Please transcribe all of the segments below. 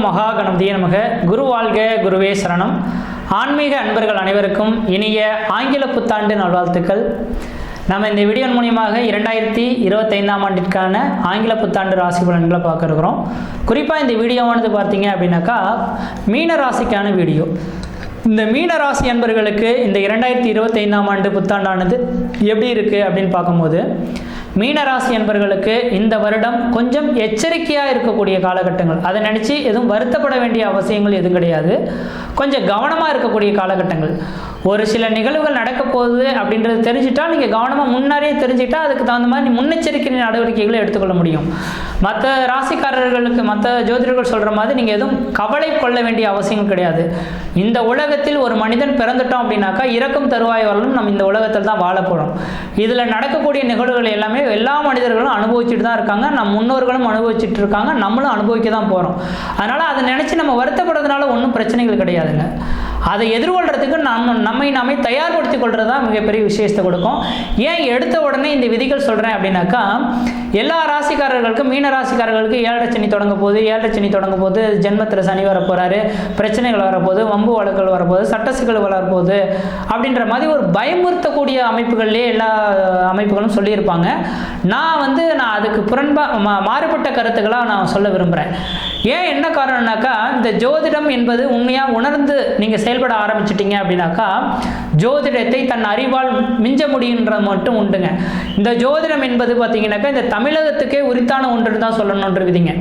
மகா கணபதியே நமக. குரு வாழ்க, குருவே சரணம். ஆன்மீக அன்பர்கள் அனைவருக்கும் இனிய ஆங்கில புத்தாண்டு நல்வாழ்த்துக்கள். நம்ம இந்த வீடியோ மூலியமாக 2025ஆம் ஆண்டிற்கான ஆங்கில புத்தாண்டு ராசி பலன்களை பார்க்க இருக்கிறோம். குறிப்பாக இந்த வீடியோவானது பார்த்தீங்க அப்படின்னாக்கா மீன ராசிக்கான வீடியோ. இந்த மீன ராசி அன்பர்களுக்கு இந்த 2025ஆம் ஆண்டு புத்தாண்டானது எப்படி இருக்குது அப்படின்னு பார்க்கும்போது, மீனராசி என்பர்களுக்கு இந்த வருடம் கொஞ்சம் எச்சரிக்கையாக இருக்கக்கூடிய காலகட்டங்கள். அதை நினச்சி எதுவும் வருத்தப்பட வேண்டிய அவசியங்கள் எதுவும் கிடையாது. கொஞ்சம் கவனமாக இருக்கக்கூடிய காலகட்டங்கள். ஒரு சில நிகழ்வுகள் நடக்க போகுது அப்படின்றது தெரிஞ்சுட்டா நீங்கள் கவனமாக முன்னாடியே தெரிஞ்சுட்டா அதுக்கு தகுந்த மாதிரி முன்னெச்சரிக்கை நடவடிக்கைகளை எடுத்துக்கொள்ள முடியும். மற்ற ராசிக்காரர்களுக்கு மற்ற ஜோதிடர்கள் சொல்கிற மாதிரி நீங்கள் எதுவும் கவலை கொள்ள வேண்டிய அவசியங்கள் கிடையாது. இந்த உலகத்தில் ஒரு மனிதன் பிறந்துட்டோம் அப்படின்னாக்கா இறக்கும் தருவாய் வரலும் நம்ம இந்த உலகத்தில் தான் வாழ போகிறோம். இதில் நடக்கக்கூடிய நிகழ்வுகள் எல்லாமே எல்லா மனிதர்களும் அனுபவிச்சுட்டு தான் இருக்காங்க. நம் முன்னோர்களும் அனுபவிச்சுட்டு இருக்காங்க, நம்மளும் அனுபவிக்க தான் போகிறோம். அதனால் அதை நினச்சி நம்ம வருத்தப்படுறதுனால ஒன்றும் பிரச்சனைகள் கிடையாதுங்க. அதை எதிர்கொள்கிறதுக்கு நம்மை நாமே தயார்படுத்திக் கொள்வது தான் மிகப்பெரிய விசேஷத்தை கொடுக்கும். ஏன் எடுத்த உடனே இந்த விதிகள் சொல்கிறேன் அப்படின்னாக்கா, எல்லா ராசிக்காரர்களுக்கும் மீன ராசிக்காரர்களுக்கு 7.5 சனி தொடங்க போகுது. 7.5 சனி தொடங்க போது ஜென்மத்தில் சனி வரப்போகிறாரு, பிரச்சனைகள் வரப்போகுது, வம்பு வழக்குகள் வரப்போகுது, சட்ட சிக்கல் வரப்போகுது அப்படின்ற மாதிரி ஒரு பயமுறுத்தக்கூடிய அமைப்புகள்லேயே எல்லா அமைப்புகளும் சொல்லியிருப்பாங்க. நான் அதுக்கு மாறுபட்ட கருத்துக்களாக நான் சொல்ல விரும்புகிறேன். ஏன் என்ன காரணம்னாக்கா, இந்த ஜோதிடம் என்பது உண்மையாக உணர்ந்து நீங்கள் செயல்பட ஆரம்பிச்சிட்டிங்க அப்படின்னாக்கா ஜோதிடத்தை தன் அறிவால் மிஞ்ச முடியுன்றது மட்டும் உண்டுங்க. இந்த ஜோதிடம் என்பது பார்த்தீங்கன்னாக்கா இந்த தமிழகத்துக்கே உரித்தான ஒன்று தான் சொல்லணுன்ற விதிங்க.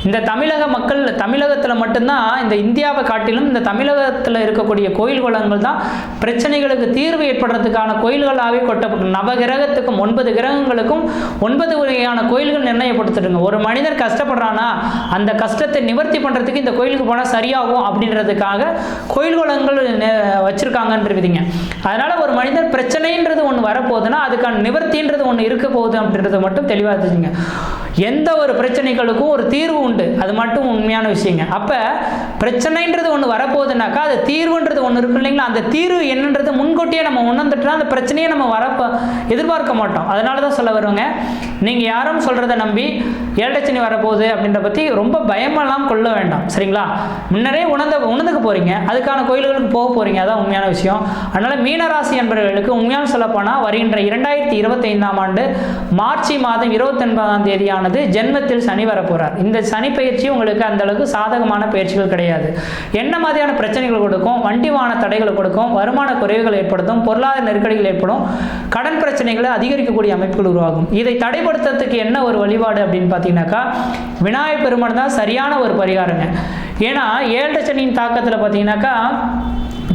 இந்த தமிழக மக்கள் தமிழகத்தில் மட்டும்தான், இந்த இந்தியாவை காட்டிலும் இந்த தமிழகத்தில் இருக்கக்கூடிய கோயில் குளங்கள் தான் பிரச்சனைகளுக்கு தீர்வு ஏற்படுறதுக்கான கோயில்களாகவே கொட்டப்படும். நவகிரகத்துக்கும் 9 கிரகங்களுக்கும் 9 வகையான கோயில்கள் நிர்ணயப்படுத்திடுங்க. ஒரு மனிதர் கஷ்டப்படுறானா அந்த கஷ்டத்தை நிவர்த்தி பண்ணுறதுக்கு இந்த கோயிலுக்கு போனால் சரியாகும் அப்படின்றதுக்காக கோயில் குளங்கள் வச்சுருக்காங்கன்ற விதிங்க. அதனால் ஒரு மனிதர் பிரச்சனைன்றது ஒன்று வரப்போகுதுன்னா அதுக்கான நிவர்த்தின்றது ஒன்று இருக்க போகுது அப்படின்றத மட்டும் தெளிவாக தெரிஞ்சுங்க. எந்த ஒரு பிரச்சனைகளுக்கும் ஒரு தீர்வு உண்டு, அது மட்டும் உண்மையான விஷயங்க. அப்போ பிரச்சனைன்றது ஒன்று வரப்போகுதுனாக்கா அது தீர்வுன்றது ஒன்று இருக்கு இல்லைங்களா, அந்த தீர்வு என்னன்றது முன்கூட்டியே நம்ம உணர்ந்துட்டா அந்த பிரச்சனையை நம்ம எதிர்பார்க்க மாட்டோம். அதனால தான் சொல்ல வருவாங்க, நீங்கள் யாரும் சொல்கிறத நம்பி 7.5 சனி வரப்போகுது அப்படின்ற பற்றி ரொம்ப பயமெல்லாம் கொள்ள வேண்டாம், சரிங்களா? முன்னரே உணர்ந்துக்க போகிறீங்க, அதுக்கான கோயில்களுக்கு போக போகிறீங்க, அதான் உண்மையான விஷயம். அதனால் மீனராசி என்பவர்களுக்கு உண்மையான சொல்லப்போனால் வருகின்ற 2025ஆம் ஆண்டு மார்ச் மாதம் 29ஆம் தேதியானது ஜென்மத்தில் சனி வரப்போகிறார். இந்த சனி பயிற்சி உங்களுக்கு அந்த அளவுக்கு சாதகமான பயிற்சிகள் கிடையாது. என்ன மாதிரியான பிரச்சனைகள் கொடுக்கும்? வண்டி வாகன தடைகளை கொடுக்கும், வருமான குறைவுகள் ஏற்படுத்தும், பொருளாதார நெருக்கடிகள் ஏற்படும், கடன் பிரச்சனைகளை அதிகரிக்கக்கூடிய அமைப்புகள் உருவாகும். இதை தடைப்படுத்துறதுக்கு என்ன ஒரு வழிபாடு அப்படின்னு பார்த்தீங்கன்னாக்கா விநாயகர் பெருமான் தான் சரியான ஒரு பரிகாரங்க. ஏன்னா 7.5 சனியின்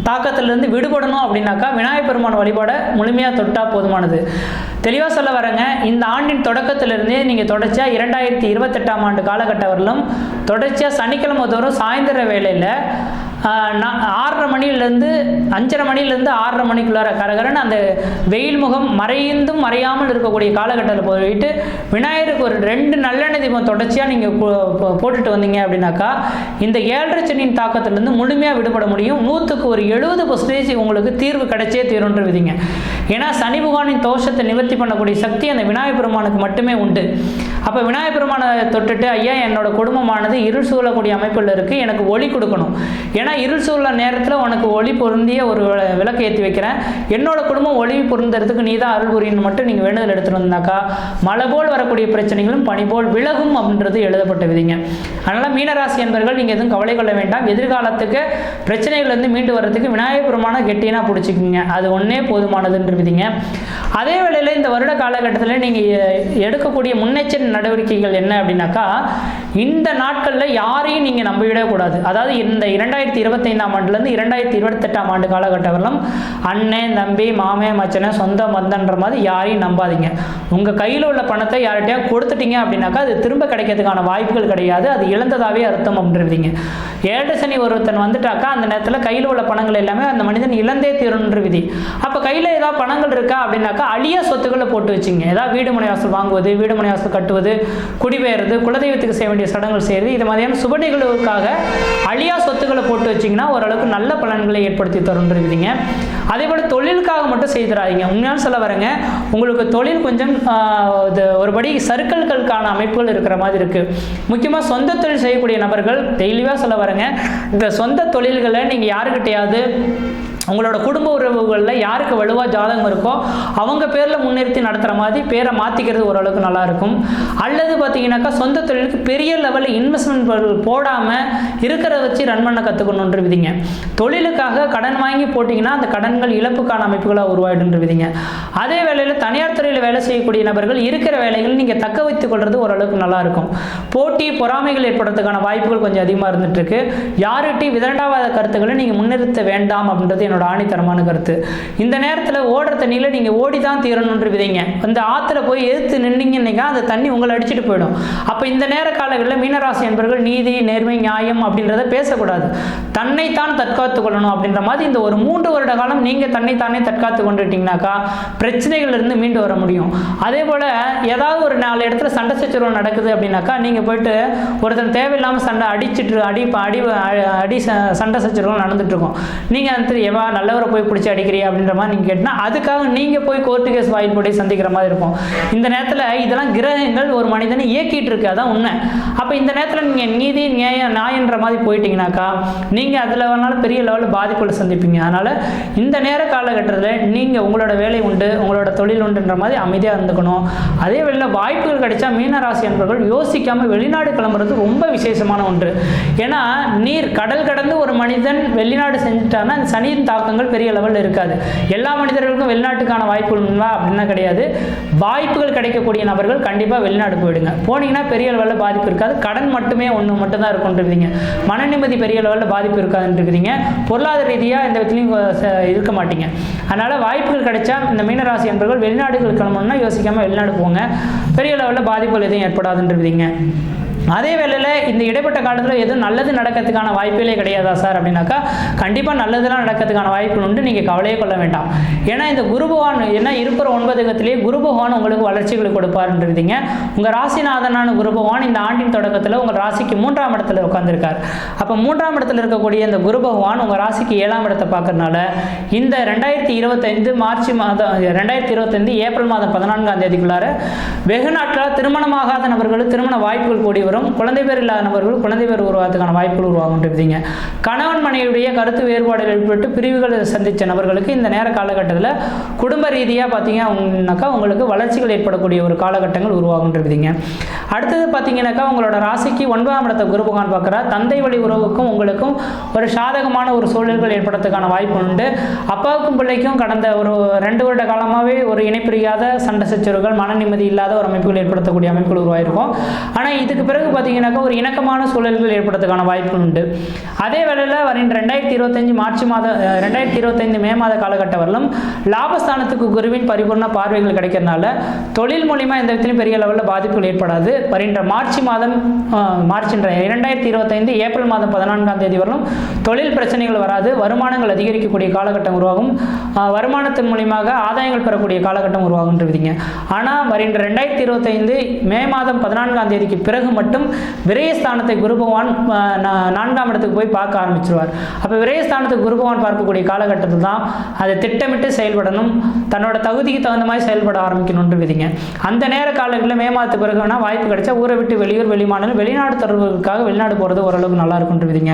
தாக்கத்திலிருந்து விடுபடணும் அப்படின்னாக்கா விநாயகர் பெருமான் வழிபாட முழுமையாக தொட்டால் போதுமானது. தெளிவாக சொல்ல வரேங்க, இந்த ஆண்டின் தொடக்கத்திலிருந்தே நீங்கள் தொடர்ச்சியாக 2028ஆம் ஆண்டு காலகட்டம் வரலும் தொடர்ச்சியாக சனிக்கிழமை தோறும் சாயந்தர வேளையில் 6:30 மணிலேருந்து 5:30 மணிலேருந்து 6:30 மணிக்குள்ளார கரகரன்னு அந்த வெயில் முகம் மறைந்தும் மறையாமல் இருக்கக்கூடிய காலகட்டத்தில் போயிட்டு விநாயகருக்கு ஒரு 2 நல்லெண்ணெய் தீபம் தொடர்ச்சியாக நீங்கள் போட்டுட்டு வந்தீங்க அப்படின்னாக்கா இந்த 7.5 சனியின் தாக்கத்திலிருந்து முழுமையாக விடுபட முடியும். 100க்கு ஒரு 70% உங்களுக்கு தீர்வு கிடைச்சே தீருன்ற விதிங்க. ஏன்னா சனி பகவானின் தோஷத்தை நிவர்த்தி பண்ணக்கூடிய சக்தி அந்த விநாயகர் பெருமானுக்கு மட்டுமே உண்டு. அப்போ விநாயகர் பெருமானை தொட்டுட்டு, ஐயா என்னோட குடும்பமானது இருள் சூழக்கூடிய அமைப்பில் இருக்குது, எனக்கு ஒளி கொடுக்கணும், ஏன்னா இருள் சூழல நேரத்தில் உனக்கு ஒளி பொருந்திய ஒரு விளக்கு ஏற்றி வைக்கிறேன், என்னோட குடும்பம் ஒளி பொருந்தறதுக்கு நீ தான் அருள் புரியணும் மட்டும் நீங்கள் வேண்டுதல் எடுத்துகிட்டு வந்தாக்கா மழை போல் வரக்கூடிய பிரச்சனைகளும் பனி போல் விலகும் அப்படின்றது எழுதப்பட்ட விதிங்க. அதனால் மீனராசி என்பவர்கள் நீங்கள் எதுவும் கவலை கொள்ள வேண்டாம். எதிர்காலத்துக்கு பிரச்சனைகள்லேருந்து மீண்டு வர்றதுக்கு விநாயகர் பெருமானை கெட்டினா பிடிச்சிக்கிங்க, அது ஒன்றே போதுமானதுன்ற விதிங்க. அதே வேளையில் இந்த வருட காலகட்டத்தில் நீங்கள் எடுக்கக்கூடிய முன்னெச்சரிக்கை நடவடிக்கைகள் என்ன அப்படின்னாக்கா, இந்த நாட்களில் யாரையும் நீங்கள் நம்பிவிடக்கூடாது. அதாவது இந்த 2025ஆம் ஆண்டுலேருந்து 2028ஆம் ஆண்டு காலகட்டம் வரலாம் அண்ணன் தம்பி மாமே மச்சனை சொந்த மந்தன்ற மாதிரி யாரையும் நம்பாதீங்க. உங்கள் கையில் உள்ள பணத்தை யார்கிட்டயா கொடுத்துட்டீங்க அப்படின்னாக்கா அது திரும்ப கிடைக்கிறதுக்கான வாய்ப்புகள் கிடையாது, அது இழந்ததாகவே அர்த்தம் அப்படின்றீங்க. 7.5 சனி ஒருத்தன் வந்துட்டாக்கா அந்த நேரத்தில் கையில் உள்ள பணங்கள் எல்லாமே அந்த மனிதன் இழந்தே தீருன்ற விதி. அப்போ கையில் ஏதாவது பணங்கள் இருக்கா அப்படின்னாக்கா அழியா சொத்துக்களை போட்டு வச்சுங்க. ஏதாவது வீடு மனை வாசல் வாங்குவது, வீடு மனை வாசல் கட்டுவது, குடிபெயர்றது, குலதெய்வத்துக்கு செய்ய வேண்டிய சடங்குகள் செய்கிறது, இது மாதிரியான சுப நிகழ்வுக்காக அழியா சொத்துக்களை போட்டு போட்டு வச்சிங்கன்னா ஓரளவுக்கு நல்ல பலன்களை ஏற்படுத்தி தருன்றீங்க. அதே போல் தொழிலுக்காக மட்டும் செய்துறாதீங்க. உண்மையான சொல்ல வரேங்க, உங்களுக்கு தொழில் கொஞ்சம் ஒருபடி சர்க்கிள்களுக்கான அமைப்புகள் இருக்கிற மாதிரி இருக்குது. முக்கியமாக சொந்த தொழில் செய்யக்கூடிய நபர்கள் தெளிவாக சொல்ல வரேங்க, இந்த சொந்த தொழில்களை நீங்கள் யாருக்கிட்டையாவது உங்களோட குடும்ப உறவுகளில் யாருக்கு வலுவாக ஜாதகம் இருக்கோ அவங்க பேரில் முன்னிறுத்தி நடத்துகிற மாதிரி பேரை மாற்றிக்கிறது ஓரளவுக்கு நல்லாயிருக்கும். அல்லது பார்த்தீங்கன்னாக்கா சொந்த தொழிலுக்கு பெரிய லெவலில் இன்வெஸ்ட்மெண்ட் போடாமல் இருக்கிறத வச்சு ரன் பண்ண கற்றுக்கணுன்ற விதிங்க. தொழிலுக்காக கடன் வாங்கி போட்டிங்கன்னா அந்த கடன்கள் இழப்புக்கான அமைப்புகளாக உருவாயிடுன்ற விதிங்க. அதே வேளையில் தனியார் துறையில் வேலை செய்யக்கூடிய நபர்கள் இருக்கிற வேலைகள் நீங்கள் தக்க வைத்துக் கொள்வது ஓரளவுக்கு நல்லாயிருக்கும். போட்டி பொறாமைகள் ஏற்படுறதுக்கான வாய்ப்புகள் கொஞ்சம் அதிகமாக இருந்துகிட்ருக்கு. யார்கிட்டையும் விதண்டாவாத கருத்துக்களை நீங்கள் முன்னிறுத்த வேண்டாம் அப்படின்றது ஆணித்தரமான கருத்து. இந்த நேரத்தில் ஓடுற தண்ணியில் நீங்கள் ஓடி தான் தீரணுன்ற விதைங்க. அந்த ஆற்றுல போய் எதிர்த்து நின்னீங்கன்னா அந்த தண்ணி உங்களை அடிச்சுட்டு போயிடும். அப்போ இந்த நேர காலங்களில் மீனராசி என்பவர்கள் நீதி, நேர்மை, நியாயம் அப்படின்றத பேசக்கூடாது. தன்னைத்தான் தற்காத்து கொள்ளணும் அப்படின்ற மாதிரி இந்த ஒரு 3 வருட காலம் நீங்கள் தன்னைத்தானே தற்காத்து கொண்டுட்டீங்கன்னாக்கா பிரச்சனைகள்லேருந்து மீண்டு வர முடியும். அதே போல் ஏதாவது ஒரு 4 இடத்துல சண்டை சச்சரவு நடக்குது அப்படின்னாக்கா நீங்கள் போயிட்டு ஒருத்தன் தேவையில்லாமல் சண்டை அடிச்சுட்டு அடி சண்டை சச்சரவு நடந்துட்டு இருக்கோம். நீங்கள் அந்த நல்லவரை போய் பிடிச்சி அடிக்கிறியா அப்படின்ற மாதிரி நீங்கள் கேட்டால் அதுக்காக நீங்கள் போய் கோர்ட்டு கேஸ் வாயில் போய் சந்திக்கிற மாதிரி இருக்கும். இந்த நேரத்தில் இதெல்லாம் கிரகங்கள் ஒரு மனிதனை இயக்கிட்டு இருக்கு, அதான் உண்மை. அப்போ இந்த நேரத்தில் நீங்கள் நீதி நியாயன்ற மாதிரி போயிட்டீங்கன்னாக்கா நீங்கள் அதில் வேணாலும் பெரிய லெவலில் பாதிப்புகளை சந்திப்பீங்க. அதனால் இந்த நேர காலகட்டத்தில் நீங்கள் உங்களோட வேலை உண்டு, உங்களோட தொழில் உண்டுன்ற மாதிரி அமைதியாக இருந்துக்கணும். அதே வேளையில் வாய்ப்புகள் கிடைச்சா மீனராசி என்பவர்கள் யோசிக்காமல் வெளிநாடு கிளம்புறது ரொம்ப விசேஷமான ஒன்று. ஏன்னா கடல் கடந்து ஒரு மனிதன் வெளிநாடு செஞ்சுட்டான்னா அந்த சனியின் தாக்கங்கள் பெரிய லெவலில் இருக்காது. எல்லா மனிதர்களுக்கும் வெளிநாட்டுக்கான வாய்ப்புகள் உண்டா அப்படின்னா கிடையாது. வாய்ப்புகள் கிடைக்கக்கூடிய நபர்கள் கண்டிப்பாக வெளிநாடு போயிடுங்க. போனீங்கன்னா பெரிய லெவலில் பாதிப்பு இருக்காது. கடன் மட்டுமே மட்டும் தான் இருக்குன்றீங்க. மன நிம்மதி பெரிய லெவலில் பாதிப்பு இருக்காதுன்றீங்க. பொருளாதார ரீதியாக எந்த விதத்துலையும் இருக்க மாட்டீங்க. அதனால் வாய்ப்புகள் கிடைச்சா இந்த மீனராசி என்பவர்கள் வெளிநாடுகள் கிளம்பணும்னா யோசிக்காமல் வெளிநாடு போங்க. பெரிய லெவலில் பாதிப்புகள் எதுவும் ஏற்படாதுன்றீங்க. அதே வேளையில் இந்த இடைப்பட்ட காலத்தில் எதுவும் நல்லது நடக்கிறதுக்கான வாய்ப்புகளே கிடையாதா சார் அப்படின்னாக்கா கண்டிப்பாக நல்லதெல்லாம் நடக்கிறதுக்கான வாய்ப்புகள் உண்டு. நீங்கள் கவலையே கொள்ள வேண்டாம். ஏன்னா இந்த குரு பகவான் என்ன இருக்கிற 9 இடத்துலேயே குரு பகவான் உங்களுக்கு வளர்ச்சிகளை கொடுப்பாருன்றீங்க. உங்கள் ராசிநாதனான குரு பகவான் இந்த ஆண்டின் தொடக்கத்தில் உங்கள் ராசிக்கு 3ஆம் இடத்துல உட்காந்துருக்கார். அப்போ 3ஆம் இடத்துல இருக்கக்கூடிய இந்த குரு பகவான் உங்கள் ராசிக்கு 7ஆம் இடத்தை பார்க்கறதுனால இந்த 2025 ஏப்ரல் மாதம் 14ஆம் தேதிக்குள்ளார வெகு நாட்களாக திருமணமாகாத நபர்களுக்கு திருமண வாய்ப்புகள் கூடி வரும். குழந்தை பேர் இல்லாத நபர்கள் குழந்தை பேர் உருவாகிறதுக்கான வாய்ப்புகள் உருவாகுன்றீங்க. கணவன் மனைவியுடைய கருத்து வேறுபாடுகள் ஏற்பட்டு பிரிவுகளை சந்தித்த நபர்களுக்கு இந்த நேர காலகட்டத்தில் குடும்ப ரீதியாக பார்த்தீங்கன்னாக்கா உங்களுக்கு வளர்ச்சிகள் ஏற்படக்கூடிய ஒரு காலகட்டங்கள் உருவாகுன்றீங்க. அடுத்தது பார்த்தீங்கன்னாக்கா உங்களோட ராசிக்கு 9ஆம் இடத்தை குரு பகவான் பார்க்குறா. தந்தை வழி உறவுக்கும் உங்களுக்கும் ஒரு சாதகமான ஒரு சூழல்கள் ஏற்படுறதுக்கான வாய்ப்பு உண்டு. அப்பாவுக்கும் பிள்ளைக்கும் கடந்த ஒரு 2 வருட காலமாகவே ஒரு இணைப்பிரியாத சண்டை சச்சரவுகள், மன நிம்மதி இல்லாத ஒரு அமைப்புகள் ஏற்படுத்தக்கூடிய அமைப்புகள் உருவாயிருக்கும். ஆனால் இதுக்கு பிறகு பார்த்தீங்கன்னாக்கா ஒரு இணக்கமான சூழல்கள் ஏற்படுறதுக்கான வாய்ப்புகள் உண்டு. அதே வேளையில் வருகின்ற 2025 மே மாத காலகட்டம் வரலும் லாபஸ்தானத்துக்கு குருவின் பரிபூர்ண பார்வைகள் கிடைக்கிறதுனால தொழில் மூலிமா எந்த விதத்திலும் பெரிய லெவலில் பாதிப்புகள் ஏற்படாது. வருகின்ற 2025 ஏப்ரல் மாதம் 14ஆம் தேதி வரலும் தொழில் பிரச்சனைகள் வராது. வருமானங்கள் அதிகரிக்கக்கூடிய காலகட்டம் உருவாகும். வருமானத்தின் மூலியமாக ஆதாயங்கள் பெறக்கூடிய காலகட்டம் உருவாகுன்றீங்க. ஆனால் வருகின்ற 2025 மே மாதம் 14ஆம் தேதிக்கு பிறகு மட்டும் விரயஸ்தானத்தை குரு பகவான் 4ஆம் இடத்துக்கு போய் பார்க்க ஆரம்பிச்சிருவார். அப்போ விரயஸ்தானத்துக்கு குரு பகவான் பார்க்கக்கூடிய காலகட்டத்தில் தான் அதை திட்டமிட்டு செயல்படணும், தன்னோட தகுதிக்கு தகுந்த மாதிரி செயல்பட ஆரம்பிக்கணும்னு விதிங்க. அந்த நேர காலங்களில் மே மாதத்துக்கு பிறகு வேணால் வாய்ப்பு கிடைச்சா ஊரை விட்டு வெளியூர் வெளிமாநிலம் வெளிநாடு தொடர்புக்காக வெளிநாடு போகிறது ஓரளவுக்கு நல்லா இருக்கும்னு விதிங்க.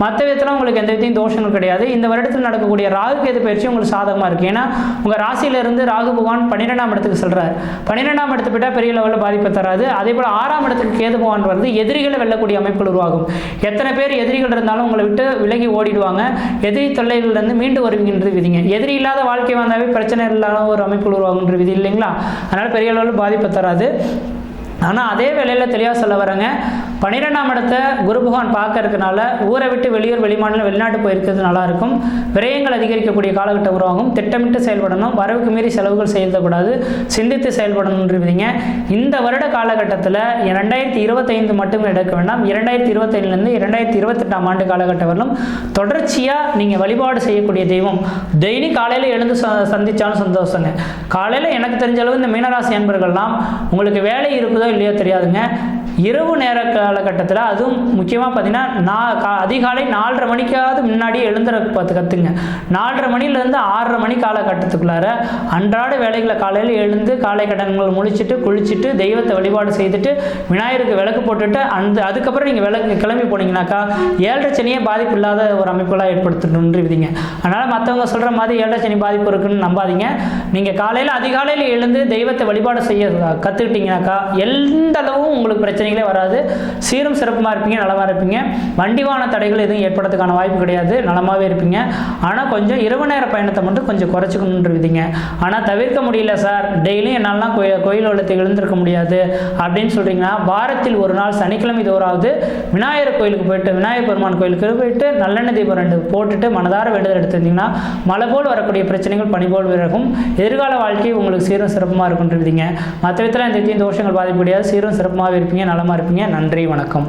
மற்ற விதத்தில் உங்களுக்கு எந்த விதையும் தோஷங்கள் கிடையாது. இந்த வருடத்தில் நடக்கக்கூடிய ராகு கேது பயிற்சி உங்களுக்கு சாதகமாக இருக்குது. ஏன்னா உங்கள் ராசியிலிருந்து ராகு பகவான் 12ஆம் இடத்துக்கு செல்றார். 12ஆம் இடத்தை விட்டால் பெரிய லெவலில் பாதிப்பை தராது. அதே போல் 6ஆம் இடத்துக்கு கேது பகவான் வருது. எதிரிகளை வெல்லக்கூடிய அமைப்புகள் உருவாகும். எத்தனை பேர் எதிரிகள் இருந்தாலும் உங்களை விட்டு விலகி ஓடிடுவாங்க. எதிரி தொல்லைகளிலிருந்து மீண்டு வருவீங்கன்ற விதிங்க. எதிரி இல்லாத வாழ்க்கை வந்தாவே பிரச்சனை இல்லாத ஒரு அமைப்புகள் உருவாகுன்ற விதி இல்லைங்களா? அதனால் பெரிய அளவில் பாதிப்பை தராது. ஆனால் அதே வேளையில் தெளிவாக சொல்ல வரேங்க, 12ஆம் இடத்தை குரு பகவான் பார்க்க இருக்கனால ஊரை விட்டு வெளியூர் வெளிமாநிலம் வெளிநாட்டு போயிருக்கிறது நல்லாயிருக்கும். விரயங்கள் அதிகரிக்கக்கூடிய காலகட்டம் உருவாகும். திட்டமிட்டு செயல்படணும். வரவுக்கு மீறி செலவுகள் செய்யக்கூடாது. சிந்தித்து செயல்படணுன்றீங்க. இந்த வருட காலகட்டத்தில் 2025 மட்டும் எடுக்க வேண்டாம். 2025லேருந்து 2028ஆம் ஆண்டு காலகட்டம் வரலும் தொடர்ச்சியாக நீங்கள் வழிபாடு செய்யக்கூடிய தெய்வம் டெய்லி காலையில் எழுந்து சந்தித்தாலும் சந்தோஷங்க. காலையில் எனக்கு தெரிஞ்ச அளவு இந்த மீனராசி அன்பர்கள்லாம் உங்களுக்கு வேலை இருக்குதோ இல்லையோ தெரியாதுங்க, இரவு நேர காலகட்டத்தில், அதுவும் முக்கியமாக பார்த்தீங்கன்னா அதிகாலை 4:30 மணிக்காவது முன்னாடி எழுந்துற கற்றுங்க. 4:30 மணிலேருந்து 6:30 மணி காலகட்டத்துக்குள்ளார அன்றாட வேலைகளை காலையில் எழுந்து காலை கடன்கள் முடிச்சுட்டு குளிச்சுட்டு தெய்வத்தை வழிபாடு செய்துட்டு விநாயகருக்கு விளக்கு போட்டுட்டு அதுக்கப்புறம் நீங்கள் கிளம்பி போனீங்கன்னாக்கா 7:30 சனியே பாதிப்பு இல்லாத ஒரு அமைப்புகளாக ஏற்படுத்தணுன்றீங்க. அதனால் மற்றவங்க சொல்கிற மாதிரி 7:30 சனி பாதிப்பு இருக்குன்னு நம்பாதீங்க. நீங்கள் காலையில் அதிகாலையில் எழுந்து தெய்வத்தை வழிபாடு செய்ய கற்றுக்கிட்டீங்கன்னாக்கா எந்த அளவும் உங்களுக்கு பிரச்சனைகளே வராது. சீரும் சிறப்புமாக இருப்பீங்க, நலமாக இருப்பீங்க. வண்டிவான தடைகள் எதுவும் ஏற்படுறதுக்கான வாய்ப்பு கிடையாது, நலமாகவே இருப்பீங்க. ஆனால் கொஞ்சம் இரவு நேர பயணத்தை மட்டும் கொஞ்சம் குறைச்சிக்கணுன்றீங்க. ஆனால் தவிர்க்க முடியல சார், டெய்லியும் என்னாலாம் கோயில் வளத்தை எழுந்திருக்க முடியாது அப்படின்னு சொல்கிறீங்கன்னா, வாரத்தில் ஒரு நாள் சனிக்கிழமை தோறாவது விநாயகர் கோயிலுக்கு போயிட்டு, விநாயகர் பெருமான் கோயிலுக்கு போயிட்டு நல்லெண்ணெய் தீபம் 2 போட்டுட்டு மனதார வேண்டுதல் எடுத்துருந்தீங்கன்னா மழை போல் வரக்கூடிய பிரச்சனைகள் பனி போல் விலகும். எதிர்கால வாழ்க்கை உங்களுக்கு சீரும் சிறப்புமாக இருக்குன்றீங்க. மற்ற விதத்தில் இந்த தோஷங்கள் பாதிப்பு கிடையாது. சீரும் சிறப்புமாக இருப்பீங்க, நலமாக இருப்பீங்க. நன்றி, வணக்கம்.